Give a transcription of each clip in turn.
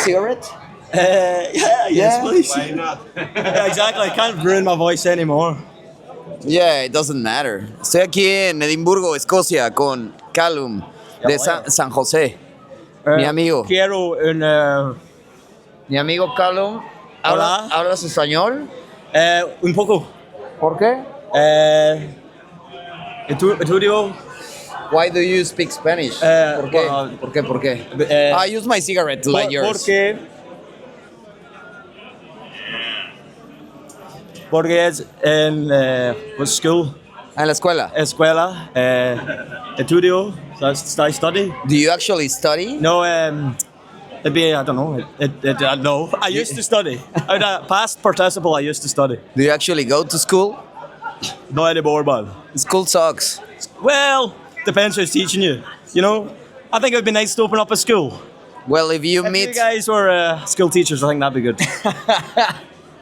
cigarette? Yes, please. Why not? Yeah, exactly. I can't ruin my voice anymore. Yeah, it doesn't matter. Estoy aquí en Edimburgo, Escocia, con Callum de San José. Mi amigo. Quiero un... Mi amigo Callum. Hola. ¿Hablas español? Un poco. ¿Por qué? Estudio. Why do you speak Spanish? ¿Por qué? Well, ¿Por qué? ¿Por qué? I use my cigarette to light yours. Porque es en school. En la escuela. Escuela. Estudio. I study. Do you actually study? No, it'd be, I don't know. No, I used to study. Past participle, I used to study. Do you actually go to school? Not anymore, man. School sucks. Well, depends who's teaching you. You know, I think it would be nice to open up a school. Well, if you If meet... you guys were school teachers, I think that'd be good.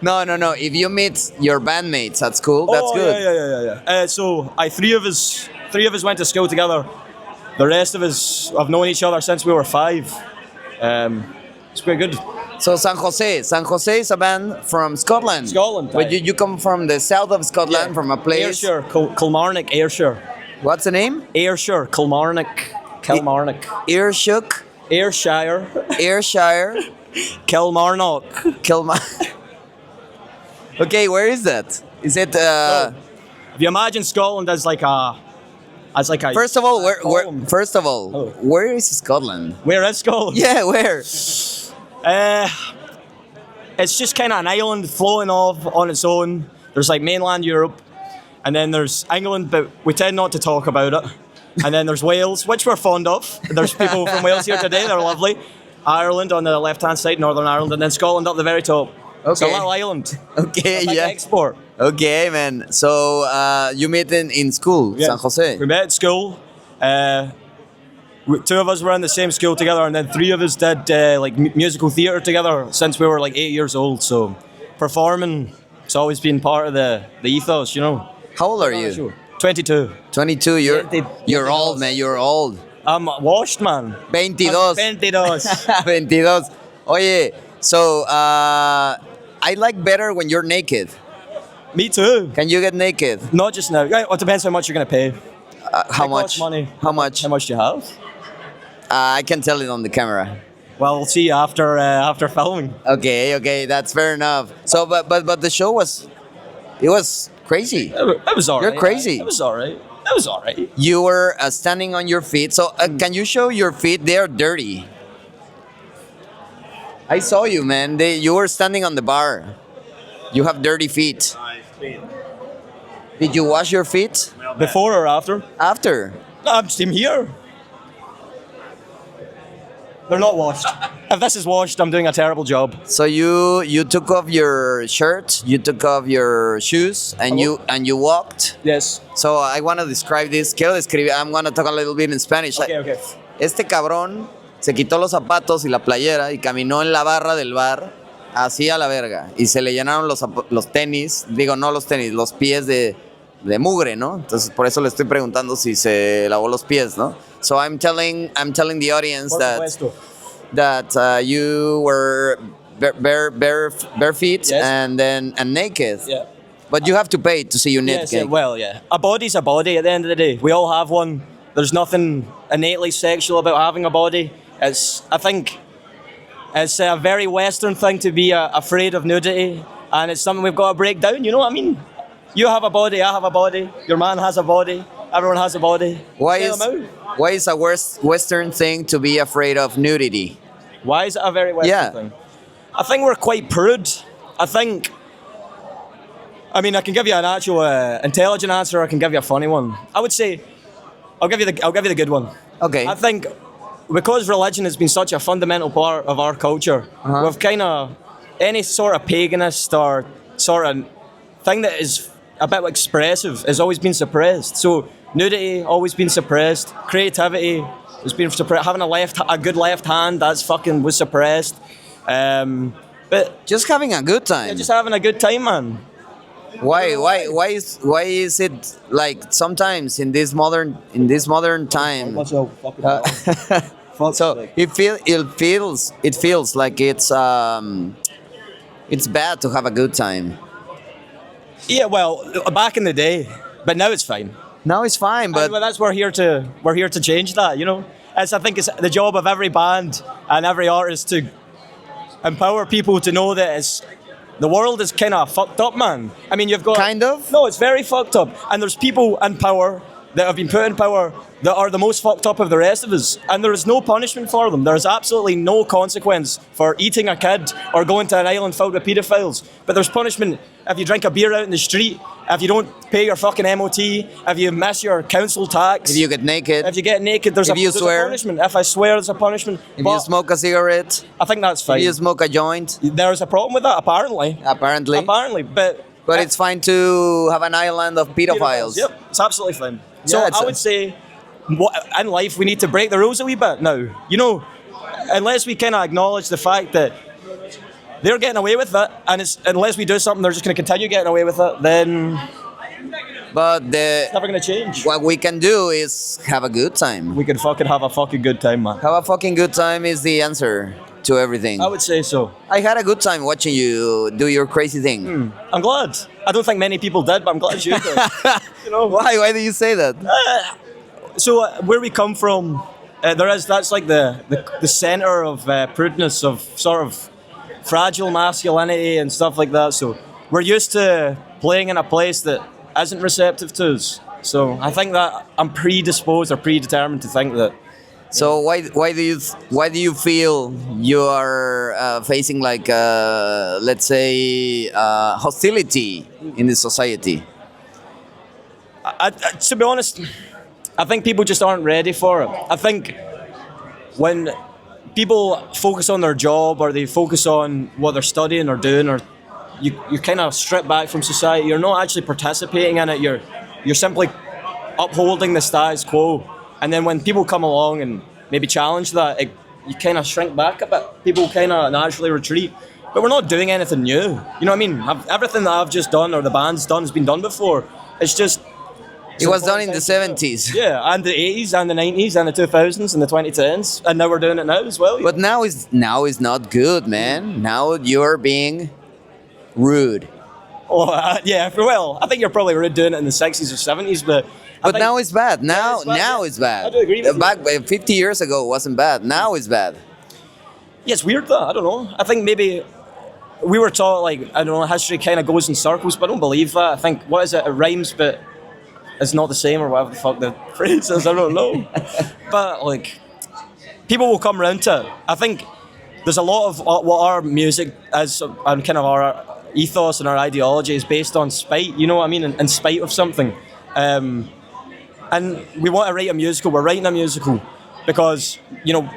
No. If you meet your bandmates at school, that's good. Yeah. So, three of us went to school together. The rest of us have known each other since we were 5. It's quite good. So San Jose is a band from Scotland. Scotland, But aye. you come from the south of Scotland, from a place. Ayrshire, Kilmarnock, Ayrshire. What's the name? Ayrshire, Kilmarnock. Ayrshire. Ayrshire. Kilmarnock. Okay, where is that? Is it? If you imagine Scotland as like a First of all, column. where is Scotland? Where is Scotland? Yeah, where? It's just kind of an island floating off on its own. There's like mainland Europe, and then there's England, but we tend not to talk about it. And then there's Wales, which we're fond of. There's people from Wales here today, they're lovely. Ireland on the left-hand side, Northern Ireland, and then Scotland up the very top. It's a Okay. little island. Okay, Like yeah. export. Okay, man. So you met in school, Yeah. San Jose. We met at school. 2 of us were in the same school together, and then 3 of us did like musical theatre together since we were like 8 years old. So performing, it's always been part of the ethos, you know. How old are you? 22. 22. You're old, man. You're old. I'm washed, man. 22. 22. 22. Oye, so I like better when you're naked. Me too. Can you get naked? Not just now. Right, well, it depends how much you're going to pay. How It costs much? money. How much? How much do you have? I can tell it on the camera. Well, we'll see you after filming. Okay, that's fair enough. So, but the show was crazy. It was alright. You're crazy. It was alright. It was alright. You were standing on your feet. So, can you show your feet? They are dirty. I saw you, man. You were standing on the bar. You have dirty feet. Nice, clean. Did you wash your feet? Before or after? After. I'm here. They're not washed. If this is washed, I'm doing a terrible job. So you took off your shirt, you took off your shoes, and you walked. Yes. So I want to describe this. Quiero describir. I'm going to talk a little bit in Spanish. Okay. Este cabrón se quitó los zapatos y la playera y caminó en la barra del bar así a la verga. Y se le llenaron los tenis, digo no los tenis, los pies de mugre, ¿no? Entonces por eso le estoy preguntando si se lavó los pies, ¿no? So I'm telling the audience that you were bare feet, Yes. and naked. Yeah. But you have to pay to see you naked. Yes, well, yeah. A body's a body at the end of the day. We all have one. There's nothing innately sexual about having a body. I think it's a very Western thing to be afraid of nudity, and it's something we've got to break down, you know what I mean? You have a body, I have a body, your man has a body, everyone has a body. Why Say them out. is a Western thing to be afraid of nudity? Why is it a very Western thing? I think we're quite prude. I can give you an actual intelligent answer, or I can give you a funny one. I would say, I'll give you the good one. Okay. I think because religion has been such a fundamental part of our culture, we've kind of, any sort of paganist or sort of thing that is a bit expressive has always been suppressed. So nudity always been suppressed. Creativity has been suppressed. Having a good left hand, was suppressed. But Just having a good time. yeah, just having a good time, man. Why is it like sometimes in this modern time So it feels like it's bad to have a good time. Yeah, well, back in the day, but now it's fine. Now it's fine, but Well, that's we're here to change that. You know, I think it's the job of every band and every artist to empower people to know that the world is kind of fucked up, man. I mean, you've got Kind of? No, it's very fucked up, and there's people in power that have been put in power that are the most fucked up of the rest of us, and there is no punishment for them. There is absolutely no consequence for eating a kid or going to an island filled with paedophiles. But there's punishment if you drink a beer out in the street, if you don't pay your fucking MOT, if you miss your council tax, if you get naked, if you get naked, there's If you there's swear. a punishment. If I swear, there's a punishment. if But you smoke a cigarette, I think that's fine. if you smoke a joint, There's a problem with that, apparently. apparently. But It's fine to have an island of pedophiles. Yep, it's absolutely fine. So Yeah, I would say, in life, we need to break the rules a wee bit now. You know, unless we kind of acknowledge the fact that they're getting away with it, and unless we do something, they're just going to continue getting away with it, then But it's never going to change. what we can do is have a good time. We can fucking have a fucking good time, man. Have a fucking good time is the answer to everything. I would say so. I had a good time watching you do your crazy thing. I'm glad. I don't think many people did, but I'm glad you did. You know, Why do you say that? So where we come from, that's like the center of prudeness, of sort of fragile masculinity and stuff like that. So we're used to playing in a place that isn't receptive to us. So I think that I'm predisposed or predetermined to think that. So why do you feel you are facing like let's say hostility in the society? To be honest, I think people just aren't ready for it. I think when people focus on their job or they focus on what they're studying or doing, or you kind of strip back from society, you're not actually participating in it. You're simply upholding the status quo. And then when people come along and maybe challenge that, you kind of shrink back a bit. People kind of naturally retreat. But we're not doing anything new. You know what I mean? Everything that I've just done or the band's done has been done before. It's just... It was done in the 70s. Yeah, and the 80s and the 90s and the 2000s and the 2010s. And now we're doing it now as well. But now is not good, man. Now you're being rude. Oh, yeah, well, I think you're probably doing it in the 60s or 70s, but... But now it's bad. Now Yeah, it's bad. I do agree with you. Back 50 years ago it wasn't bad. Now it's bad. Yeah, it's weird that. I don't know. I think maybe we were taught, like, I don't know, history kind of goes in circles, but I don't believe that. I think, what is it? It rhymes, but it's not the same, or whatever the fuck the phrase is. I don't know. But, like, people will come around to it. I think there's a lot of what our music is, and kind of our ethos and our ideology is based on spite, you know what I mean? In spite of something. And we want to write a musical. We're writing a musical because, you know,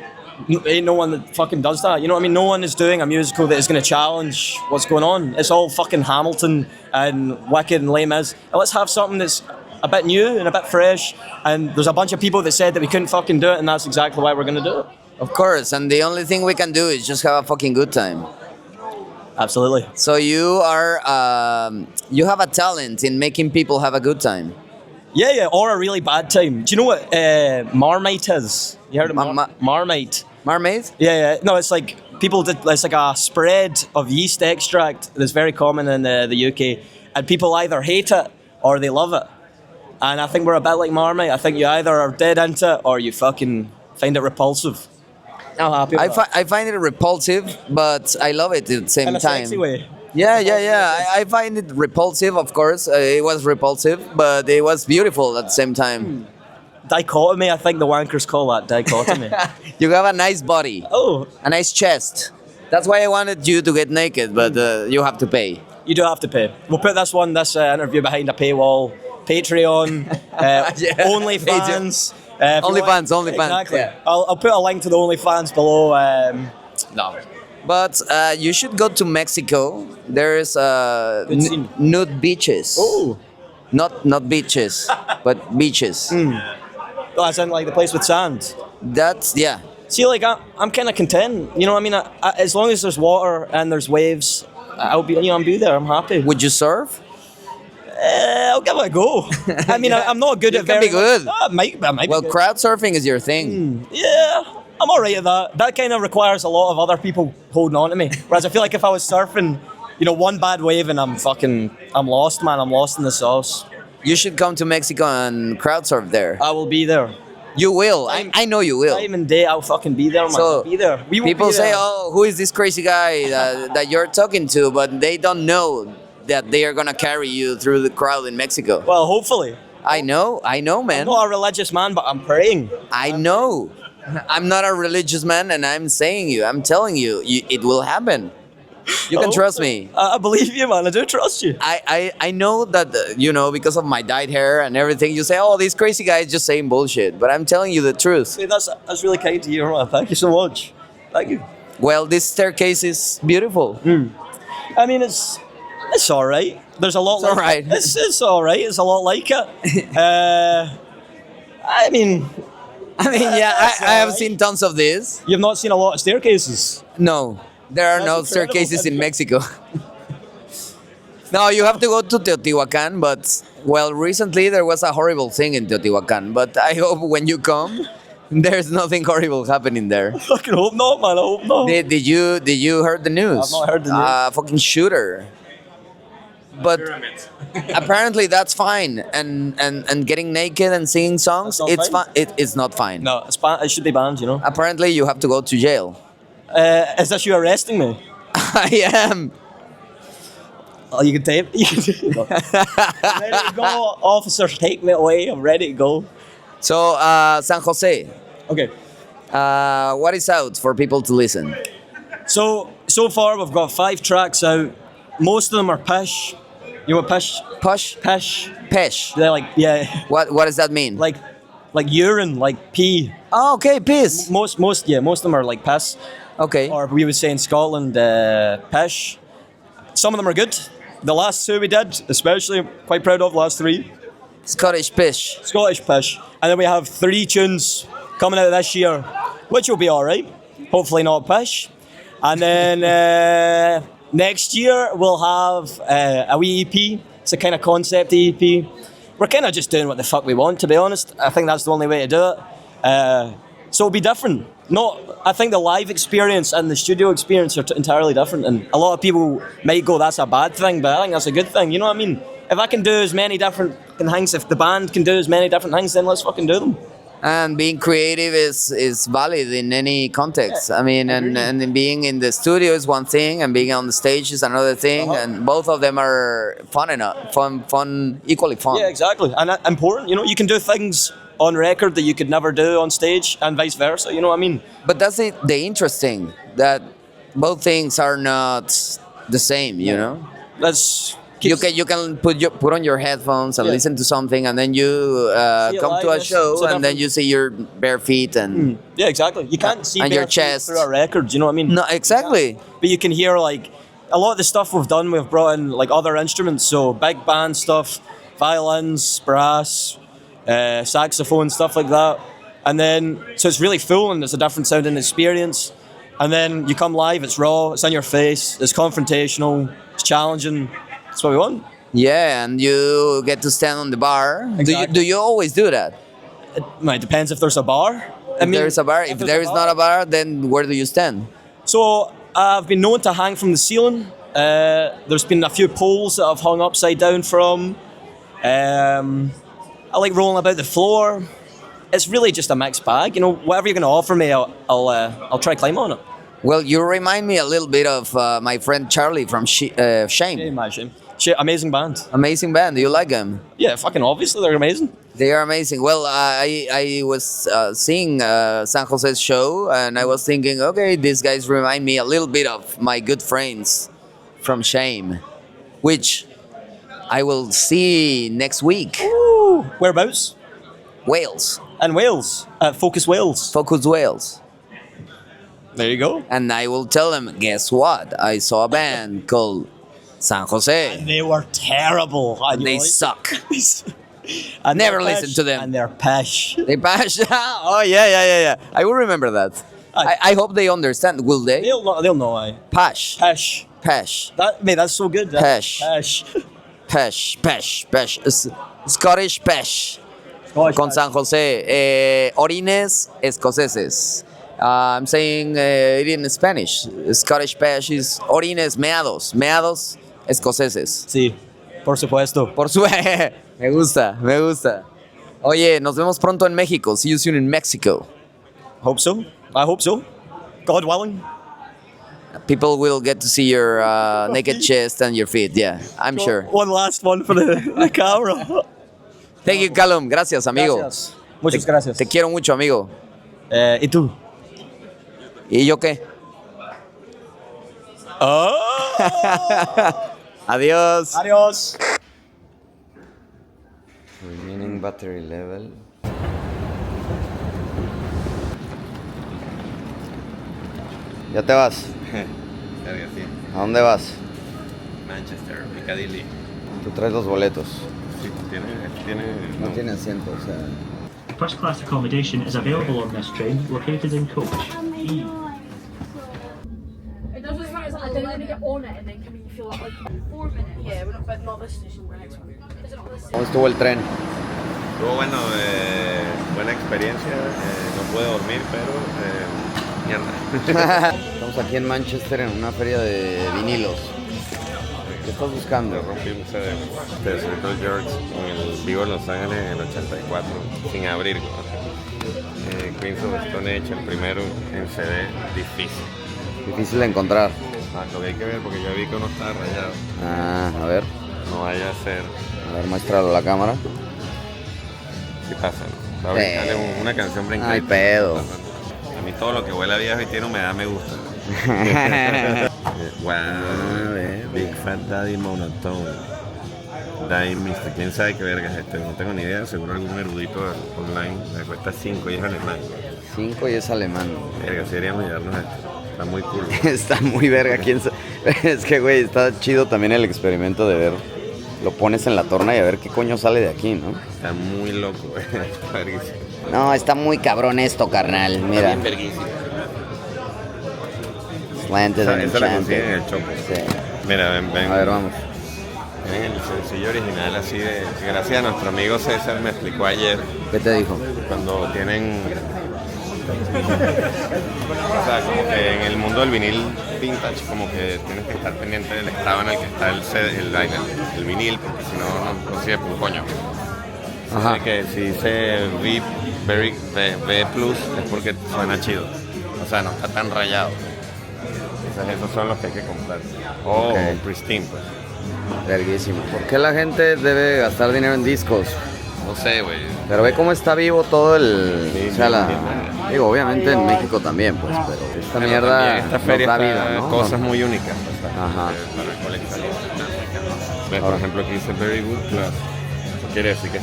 ain't no one that fucking does that. You know what I mean? No one is doing a musical that is going to challenge what's going on. It's all fucking Hamilton and Wicked and Les Mis. And let's have something that's a bit new and a bit fresh. And there's a bunch of people that said that we couldn't fucking do it, and that's exactly why we're going to do it. Of course, and the only thing we can do is just have a fucking good time. Absolutely. So you you have a talent in making people have a good time. Yeah, or a really bad time. Do you know what Marmite is? You heard of Marmite? Marmaid? Yeah. No, it's like it's like a spread of yeast extract that's very common in the UK, and people either hate it or they love it. And I think we're a bit like Marmite. I think you either are dead into it or you fucking find it repulsive. I'm happy with that. I find it repulsive, but I love it at the same In a time. sexy way. Yeah. I find it repulsive, of course. It was repulsive, but it was beautiful at the same time. Dichotomy, I think the wankers call that dichotomy. You have a nice body, Oh, a nice chest. That's why I wanted you to get naked, but you have to pay. you do have to pay. We'll put this interview behind a paywall. Patreon, OnlyFans. OnlyFans. Exactly. Yeah. I'll put a link to the OnlyFans below. No. But you should go to Mexico. There's Good scene. nude beaches. Oh. Not beaches, but beaches. Oh, as in like the place with sand. That's, yeah. See, like I'm kind of content. You know what I mean? As long as there's water and there's waves, I'll be there. I'm happy. Would you surf? I'll give it a go. I mean, I'm not good You at can be good. I might Well, be good. crowd surfing is your thing. Yeah. I'm alright at that. That kind of requires a lot of other people holding on to me. Whereas I feel like if I was surfing, one bad wave and I'm lost, man. I'm lost in the sauce. You should come to Mexico and crowd surf there. I will be there. You will. I know you will. Time and day, I'll fucking be there, man. So, I'll be there. We will people be say, there. "Oh, who is this crazy guy that you're talking to?" But they don't know that they are gonna carry you through the crowd in Mexico. Well, hopefully. I know, I'm man. not a religious man, but I'm praying. I know. I'm not a religious man, and I'm telling you, it will happen. You can trust me. I believe you, man. I do trust you. I know that, because of my dyed hair and everything, you say, "Oh, these crazy guys just saying bullshit." But I'm telling you the truth. Hey, that's really kind to you, man. Thank you so much. Thank you. Well, this staircase is beautiful. I mean, it's all right. There's a lot. It's all right. It's all right. It's a lot like it. I mean, yeah, I have seen tons of this. You've not seen a lot of staircases. No, there are That's no incredible. staircases in Mexico. No, you have to go to Teotihuacan, but, well, recently there was a horrible thing in Teotihuacan, but I hope when you come, there's nothing horrible happening there. I fucking hope not, man. I hope not. Did you heard the news? I've not heard the news. Fucking shooter. But apparently that's fine, and getting naked and singing songs, That's not it's fine? fine. It's not fine. No, it should be banned, Apparently you have to go to jail. Is this you arresting me? I am. Oh, you can take it. I'm ready to go. Officers, take me away. I'm ready to go. So, San Jose, Okay. what is out for people to listen? So far we've got 5 tracks out. Most of them are pish. You know what pish? Push? Pish. Pesh. They're like, yeah, What does that mean? like urine, like pee. Oh, okay, piss. Most of them are like piss. Okay. Or we would say in Scotland, pish. Some of them are good. The last 2 we did, especially, I'm quite proud of, last 3. Scottish pish. Scottish pish. And then we have 3 tunes coming out this year, which will be alright. Hopefully not pish. And then next year we'll have a wee EP. It's a kind of concept EP. We're kind of just doing what the fuck we want, to be honest. I think that's the only way to do it. So it'll be different. I think the live experience and the studio experience are entirely different. And a lot of people might go, that's a bad thing, but I think that's a good thing. You know what I mean? If I can do as many different things, if the band can do as many different things, then let's fucking do them. And being creative is valid in any context. I mean, and being in the studio is one thing, and being on the stage is another thing, and both of them are fun, equally fun. Yeah, exactly. And important, you can do things on record that you could never do on stage, and vice versa, you know what I mean? But that's the interesting, that both things are not the same, you know? That's... You can put on your headphones and listen to something, and then you come to a show, and then you see your bare feet and yeah, exactly. You can't see and bare your feet chest through a record. You know what I mean? No, exactly. But you can hear like a lot of the stuff we've done. We've brought in like other instruments, so big band stuff, violins, brass, saxophone, stuff like that. And then so it's really full, and it's a different sounding experience. And then you come live, it's raw, it's in your face, it's confrontational, it's challenging. That's what we want. Yeah, and you get to stand on the bar. Exactly. Do you always do that? It depends if there's a bar. If there is a bar, if there is not a bar, then where do you stand? So I've been known to hang from the ceiling. There's been a few poles that I've hung upside down from. I like rolling about the floor. It's really just a mixed bag. Whatever you're going to offer me, I'll try climb on it. Well, you remind me a little bit of my friend Charlie from Shame. Shame. Amazing band. Amazing band. Do you like them? Yeah, fucking obviously they're amazing. They are amazing. Well, I was seeing San Jose's show, and I was thinking, okay, these guys remind me a little bit of my good friends from Shame, which I will see next week. Ooh, whereabouts? Wales. And Wales. Focus Wales. Focus Wales. There you go. And I will tell them, guess what? I saw a band called San Jose. And they were terrible. They suck. And Never listen to them. And they're pish. They bash. Oh, yeah. I will remember that. I hope they understand. Will they? They'll know. Pash. Pish. Pash. That's so good. Pesh. Pish. Pesh. Scottish pesh. Con San Jose. Orines escoceses. I'm saying it in Spanish. Scottish Spanish is orines, meados escoceses. Sí, por supuesto. Por su... me gusta. Oye, nos vemos pronto en México. See you soon in Mexico. Hope so. I hope so. God willing. People will get to see your naked chest and your feet. Yeah, I'm sure. One last one for the camera. Thank you, Callum. Gracias, amigo. Gracias. Muchas gracias. Te quiero mucho, amigo. ¿Y tú? ¿Y yo qué? Adiós. Adiós. Remaining battery level. ¿Ya te vas? Verga, sí. ¿A dónde vas? Manchester, Piccadilly. Tú traes los boletos. Sí, No tiene asiento, o sea... First class accommodation is available on this train, located in coach E. It does as well, and then you get on it, and then can make you feel like 4 minutes. Yeah, but not this station, we're next one. Is it not this ¿Cómo estuvo el tren? Estuvo bueno, buena experiencia. No pude dormir, pero mierda. Estamos aquí en Manchester en una feria de vinilos. ¿Qué estás buscando? Rompí un CD de Circle George en el vivo en Los Ángeles en el 84, sin abrir. Queens of Stone Age, el primero en CD, difícil. Difícil de encontrar. Lo que hay que ver, porque yo vi que uno estaba rayado. Ah, a ver. No vaya a ser. A ver, muéstralo a la cámara. ¿Qué pasa? Va a brincarle una canción brincando. Ay, pedo. A mí todo lo que huele a viejo y tiene humedad me gusta. Wow, Big Fat Daddy Monotone. Daddy Mister, quién sabe qué verga es este, no tengo ni idea, seguro algún erudito online, le cuesta 5 y es alemán. 5 y es alemán. Verga, sí deberíamos llevarnos esto, está muy cool. Está muy verga, es que güey, está chido también el experimento de ver, lo pones en la torna y a ver qué coño sale de aquí, ¿no? Está muy loco, güey, está verguísimo. No, está muy cabrón esto, carnal, mira. Está bien verguísimo. Slanted and Esa la consiguen en enchanted. el Chopo. Sí. Mira, ven. A ver, vamos. Ven el sencillo original así de... Gracias a nuestro amigo César me explicó ayer. ¿Qué te dijo? Cuando tienen... O sea, como que en el mundo del vinil vintage, como que tienes que estar pendiente del estado en el que está el vinil, porque si no, no sirve por un coño. Ajá. Así que si dice V Plus es porque suena chido. O sea, no está tan rayado. Entonces esos son los que hay que comprar. O Ok. pristine, pues. Verguísimo. ¿Por qué la gente debe gastar dinero en discos? No sé, güey. Pero ve cómo está vivo todo el... Sí, o sea, sí, digo, obviamente en México también, pues, pero esta Bueno, mierda también esta feria nos da está vida, ¿no? cosas muy únicas. O sea, Ajá. Para coleccionistas. ¿Ves? Por ejemplo, aquí dice Very Good Plus. Eso quiere decir que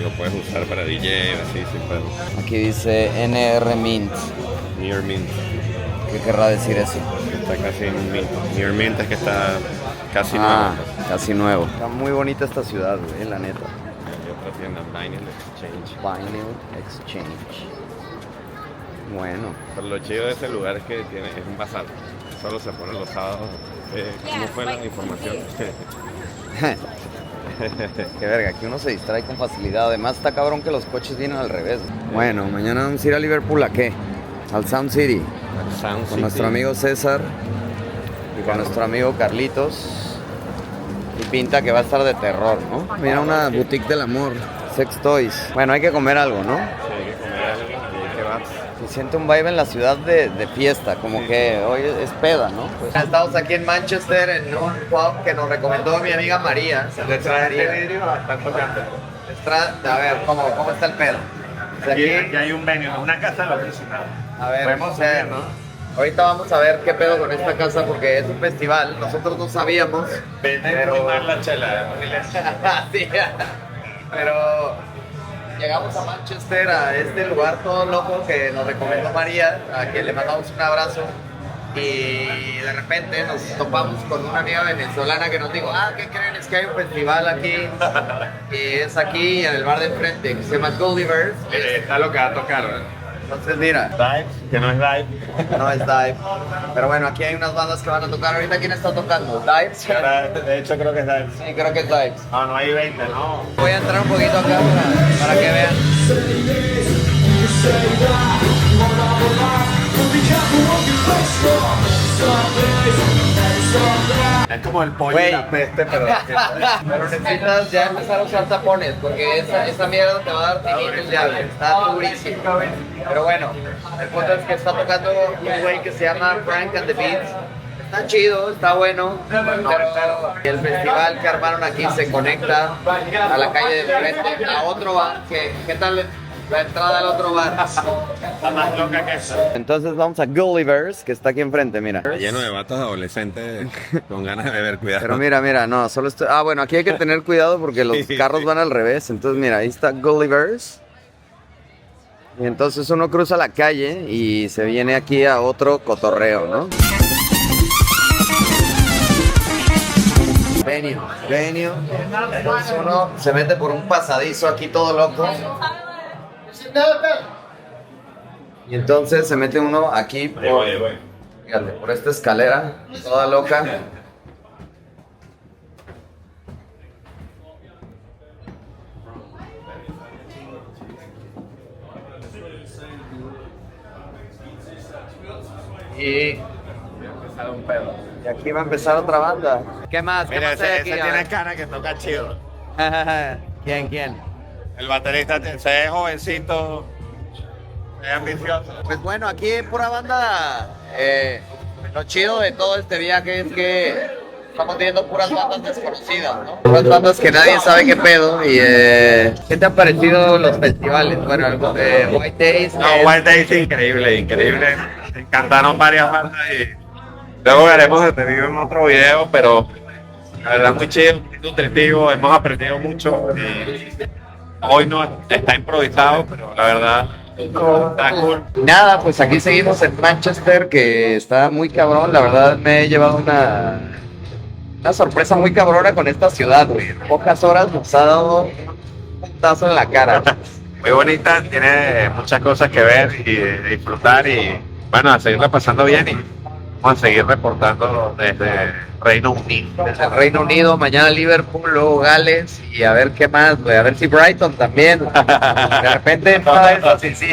lo puedes usar para DJ o así, sin pedo. Aquí dice NR Mint. Near Mint. ¿Qué querrá decir eso? Está casi en un mint. Near Mint es que está casi Ah, nuevo. casi nuevo. Está muy bonita esta ciudad, güey, la neta. Hay otra tienda, Vinyl Exchange. Vinyl Exchange. Bueno. Pero lo chido de ese lugar es que es un bazar. Solo se pone los sábados. ¿Cómo fue la información? Qué verga, aquí uno se distrae con facilidad. Además está cabrón que los coches vienen al revés. Bueno, mañana vamos a ir a Liverpool, ¿a qué? Al Sound City. Con nuestro amigo César y con nuestro amigo Carlitos. Y pinta que va a estar de terror, ¿no? Mira, una boutique del amor, sex toys. Bueno, hay que comer algo, ¿no? Sí, hay que comer algo y hay que vas. Se siente un vibe en la ciudad de fiesta, como que hoy es peda, ¿no? Pues estamos aquí en Manchester en un pub que nos recomendó mi amiga María. Le trae este vidrio hasta tocando. A ver, ¿cómo está el pedo? O sea, Aquí hay un venue, una casa loquísima. a ver, Podemos o sea, subir, ¿no? ahorita vamos a ver qué pedo con esta casa porque es un festival. Nosotros no sabíamos. Vete a tomar la chela. Sí, pero llegamos a Manchester, a este lugar todo loco que nos recomendó María, a quien le mandamos un abrazo. Y de repente nos topamos con una amiga venezolana que nos dijo, ¿qué creen? Es que hay un festival aquí. Y es aquí en el bar de enfrente, que se llama Gulliver's. Está lo que va a tocar, ¿verdad? Entonces mira, Dive, que no es dive. no es Dive. Pero bueno, aquí hay unas bandas que van a tocar. Ahorita, ¿quién está tocando? ¿Dive? De hecho, creo que es dive. Sí, creo que es Dive. No, no hay 20, no. Voy a entrar un poquito acá para que vean. Es como el pollo Güey. y la peste, pero... Pero necesitas ya empezar a usar tapones, porque esa mierda te va a dar tinitos ya, güey. Está durísimo. Pero bueno, el punto es que está tocando un güey que se llama Fran y Beats. Está chido, está bueno, pero el festival que armaron aquí se conecta a la calle de frente, a otro bar. ¿Qué tal la entrada al otro bar? Está más loca que eso. Entonces vamos a Gulliver's, que está aquí enfrente, mira. Lleno de vatos adolescentes con ganas de beber, cuidado. Pero mira, no, solo estoy... Ah, bueno, aquí hay que tener cuidado porque los carros van al revés. Entonces, mira, ahí está Gulliver's. Y entonces uno cruza la calle y se viene aquí a otro cotorreo, ¿no? Venue. Entonces uno se mete por un pasadizo aquí todo loco. Y entonces se mete uno aquí fíjate, por esta escalera toda loca. Y aquí va a empezar otra banda. ¿Qué más? ¿Qué Mira, más hay ese aquí? tiene cara que toca chido. ¿Quién? El baterista se es jovencito, es ambicioso. Pues bueno, aquí pura banda. Lo chido de todo este viaje es que estamos viendo puras bandas desconocidas, ¿no? Puras bandas que nadie sabe qué pedo. Y ¿qué te han parecido los festivales? Bueno, Wide Days. No, Wide Days increíble. Me encantaron varias bandas y luego veremos el review en otro video, pero la verdad muy chido, muy nutritivo, hemos aprendido mucho. Y hoy no está improvisado, pero la verdad está cool. Nada, pues aquí seguimos en Manchester, que está muy cabrón. La verdad me he llevado una sorpresa muy cabrona con esta ciudad, güey. En pocas horas nos ha dado un puntazo en la cara. Muy bonita, tiene muchas cosas que ver y disfrutar y bueno, a seguirla pasando bien y vamos a seguir reportando desde Reino Unido. Desde el Reino Unido, mañana Liverpool, luego Gales y a ver qué más, güey. A ver si Brighton también. De repente, no, eso sí.